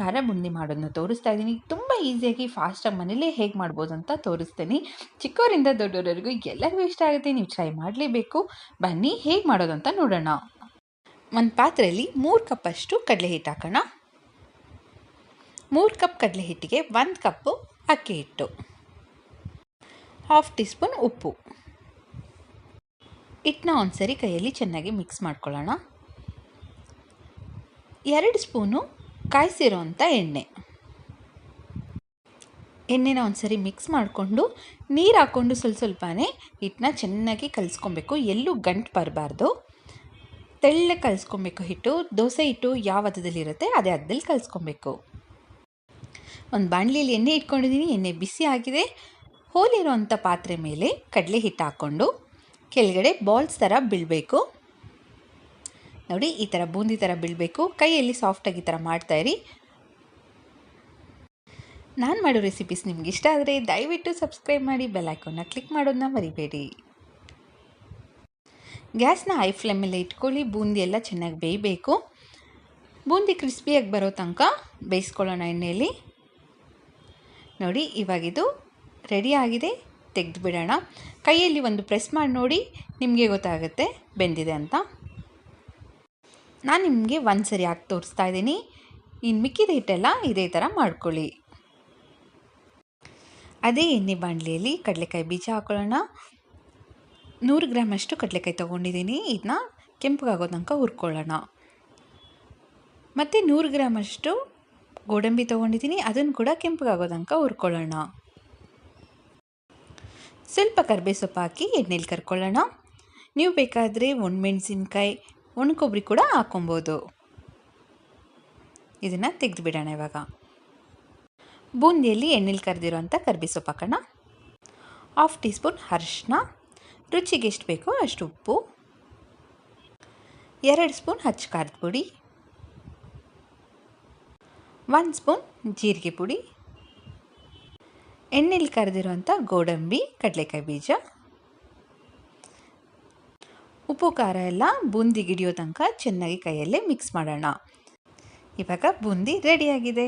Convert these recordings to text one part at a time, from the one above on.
ಖಾರ ಬುಂದಿ ಮಾಡೋದನ್ನ ತೋರಿಸ್ತಾ ಇದ್ದೀನಿ. ತುಂಬ ಈಸಿಯಾಗಿ ಫಾಸ್ಟಾಗಿ ಮನೇಲೇ ಹೇಗೆ ಮಾಡ್ಬೋದು ಅಂತ ತೋರಿಸ್ತೀನಿ. ಚಿಕ್ಕವರಿಂದ ದೊಡ್ಡವರವರೆಗೂ ಎಲ್ಲರಿಗೂ ಇಷ್ಟ ಆಗುತ್ತೆ. ನೀವು ಟ್ರೈ ಮಾಡಲೇಬೇಕು. ಬನ್ನಿ ಹೇಗೆ ಮಾಡೋದಂತ ನೋಡೋಣ. ಒಂದು ಪಾತ್ರೆಯಲ್ಲಿ 3 ಕಪ್ಪಷ್ಟು ಕಡಲೆ ಹಿಟ್ಟು ಹಾಕೋಣ. 3 ಕಪ್ ಕಡಲೆ ಹಿಟ್ಟಿಗೆ 1 ಕಪ್ಪು ಅಕ್ಕಿ ಹಿಟ್ಟು, 1/2 ಟೀ ಸ್ಪೂನ್ ಉಪ್ಪು. ಹಿಟ್ಟನ್ನ ಒಂದ್ಸರಿ ಕೈಯಲ್ಲಿ ಚೆನ್ನಾಗಿ ಮಿಕ್ಸ್ ಮಾಡ್ಕೊಳ್ಳೋಣ. 2 ಸ್ಪೂನು ಕಾಯಿಸಿರೋ ಅಂಥ ಎಣ್ಣೆನ ಒಂದ್ಸರಿ ಮಿಕ್ಸ್ ಮಾಡಿಕೊಂಡು ನೀರು ಹಾಕ್ಕೊಂಡು ಸ್ವಲ್ಪನೇ ಹಿಟ್ಟನ್ನ ಚೆನ್ನಾಗಿ ಕಲಿಸ್ಕೊಬೇಕು. ಎಲ್ಲೂ ಗಂಟು ಬರಬಾರ್ದು. ತೆಳ್ಳಗೆ ಕಲಿಸ್ಕೊಬೇಕು ಹಿಟ್ಟು. ದೋಸೆ ಹಿಟ್ಟು ಯಾವ ಹದದಲ್ಲಿರುತ್ತೆ ಅದೇ ಹದದಲ್ಲಿ ಕಲಿಸ್ಕೊಬೇಕು. ಒಂದು ಬಾಣಲಿಯಲ್ಲಿ ಎಣ್ಣೆ ಇಟ್ಕೊಂಡಿದ್ದೀನಿ. ಎಣ್ಣೆ ಬಿಸಿ ಆಗಿದೆ. ಹೋಲಿರೋವಂಥ ಪಾತ್ರೆ ಮೇಲೆ ಕಡಲೆ ಹಿಟ್ಟು ಹಾಕ್ಕೊಂಡು ಕೆಳಗಡೆ ಬಾಲ್ಸ್ ಥರ ಬೀಳಬೇಕು. ನೋಡಿ, ಈ ಥರ ಬೂಂದಿ ಥರ ಬೀಳಬೇಕು. ಕೈಯಲ್ಲಿ ಸಾಫ್ಟಾಗಿ ಈ ಥರ ಮಾಡ್ತಾಯಿರಿ. ನಾನು ಮಾಡೋ ರೆಸಿಪೀಸ್ ನಿಮ್ಗೆ ಇಷ್ಟ ಆದರೆ ದಯವಿಟ್ಟು ಸಬ್ಸ್ಕ್ರೈಬ್ ಮಾಡಿ, ಬೆಲ್ ಐಕಾನ್ನ ಕ್ಲಿಕ್ ಮಾಡೋದನ್ನ ಮರಿಬೇಡಿ. ಗ್ಯಾಸ್ನ ಹೈ ಫ್ಲೇಮಲ್ಲಿ ಇಟ್ಕೊಳ್ಳಿ. ಬೂಂದಿ ಎಲ್ಲ ಚೆನ್ನಾಗಿ ಬೇಯಬೇಕು. ಬೂಂದಿ ಕ್ರಿಸ್ಪಿಯಾಗಿ ಬರೋ ತನಕ ಬೇಯಿಸ್ಕೊಳ್ಳೋಣ ಎಣ್ಣೆಯಲ್ಲಿ. ನೋಡಿ, ಇವಾಗಿದು ರೆಡಿ ಆಗಿದೆ. ತೆಗೆದು ಬಿಡೋಣ. ಕೈಯಲ್ಲಿ ಒಂದು ಪ್ರೆಸ್ ಮಾಡಿ ನೋಡಿ, ನಿಮಗೆ ಗೊತ್ತಾಗುತ್ತೆ ಬೆಂದಿದೆ ಅಂತ. ನಾನು ನಿಮಗೆ ಒಂದು ಸರಿ ಹಾಕಿ ತೋರಿಸ್ತಾ ಇದ್ದೀನಿ. ಇನ್ನು ಮಿಕ್ಕಿದ ಹಿಟ್ಟೆಲ್ಲ ಇದೇ ಥರ ಮಾಡ್ಕೊಳ್ಳಿ. ಅದೇ ಎಣ್ಣೆ ಬಾಣಲಿಯಲ್ಲಿ ಕಡಲೆಕಾಯಿ ಬೀಜ ಹಾಕೊಳ್ಳೋಣ. 100 ಗ್ರಾಮಷ್ಟು ಕಡಲೆಕಾಯಿ ತೊಗೊಂಡಿದ್ದೀನಿ. ಇದನ್ನ ಕೆಂಪಗಾಗೋ ತನಕ ಹುರ್ಕೊಳ್ಳೋಣ. ಮತ್ತು 100 ಗ್ರಾಮಷ್ಟು ಗೋಡಂಬಿ ತೊಗೊಂಡಿದ್ದೀನಿ. ಅದನ್ನು ಕೂಡ ಕೆಂಪಗಾಗೋ ತನಕ ಹುರ್ಕೊಳ್ಳೋಣ. ಸ್ವಲ್ಪ ಕರಿಬೇವು ಸೊಪ್ಪು ಹಾಕಿ ಎಣ್ಣೆಲಿ ಕರ್ಕೊಳ್ಳೋಣ. ನೀವು ಬೇಕಾದರೆ ಒಣಮೆಣಸಿನ್ಕಾಯಿ, ಒಣಕೊಬ್ಬರಿ ಕೂಡ ಹಾಕೊಬೋದು. ಇದನ್ನು ತೆಗೆದು ಬಿಡೋಣ. ಇವಾಗ ಬೂಂದಿಯಲ್ಲಿ ಎಣ್ಣೆಲಿ ಕರೆದಿರೋ ಅಂಥ ಕರಿಬೇವು ಸೊಪ್ಪು ಹಾಕೋಣ. 1/2 ಟೀ ಸ್ಪೂನ್ ಅರಿಶಿನ, ರುಚಿಗೆ ಎಷ್ಟು ಬೇಕೋ ಅಷ್ಟು ಉಪ್ಪು, 2 ಸ್ಪೂನ್ ಅಚ್ಚ ಖಾರದ ಪುಡಿ, 1 ಸ್ಪೂನ್ ಜೀರಿಗೆ ಪುಡಿ, ಎಣ್ಣೆಲಿ ಕರೆದಿರೋ ಅಂಥ ಗೋಡಂಬಿ, ಕಡಲೆಕಾಯಿ ಬೀಜ, ಉಪ್ಪು ಖಾರ ಎಲ್ಲ ಬೂಂದಿ ಗಿಡಿಯೋ ತನಕ ಚೆನ್ನಾಗಿ ಕೈಯಲ್ಲೇ ಮಿಕ್ಸ್ ಮಾಡೋಣ. ಇವಾಗ ಬೂಂದಿ ರೆಡಿಯಾಗಿದೆ.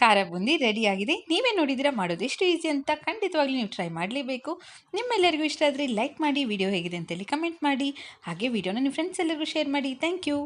ಖಾರ ಬೂಂದಿ ರೆಡಿಯಾಗಿದೆ. ನೀವೇ ನೋಡಿದ್ದೀರಾ ಮಾಡೋದು ಎಷ್ಟು ಈಸಿ ಅಂತ. ಖಂಡಿತವಾಗ್ಲೂ ನೀವು ಟ್ರೈ ಮಾಡಲೇಬೇಕು. ನಿಮ್ಮೆಲ್ಲರಿಗೂ ಇಷ್ಟ ಆದರೆ ಲೈಕ್ ಮಾಡಿ, ವಿಡಿಯೋ ಹೇಗಿದೆ ಅಂತೇಳಿ ಕಮೆಂಟ್ ಮಾಡಿ. ಹಾಗೆ ವಿಡಿಯೋನ ನಿಮ್ಮ ಫ್ರೆಂಡ್ಸ್ ಎಲ್ಲರಿಗೂ ಶೇರ್ ಮಾಡಿ. Thank you.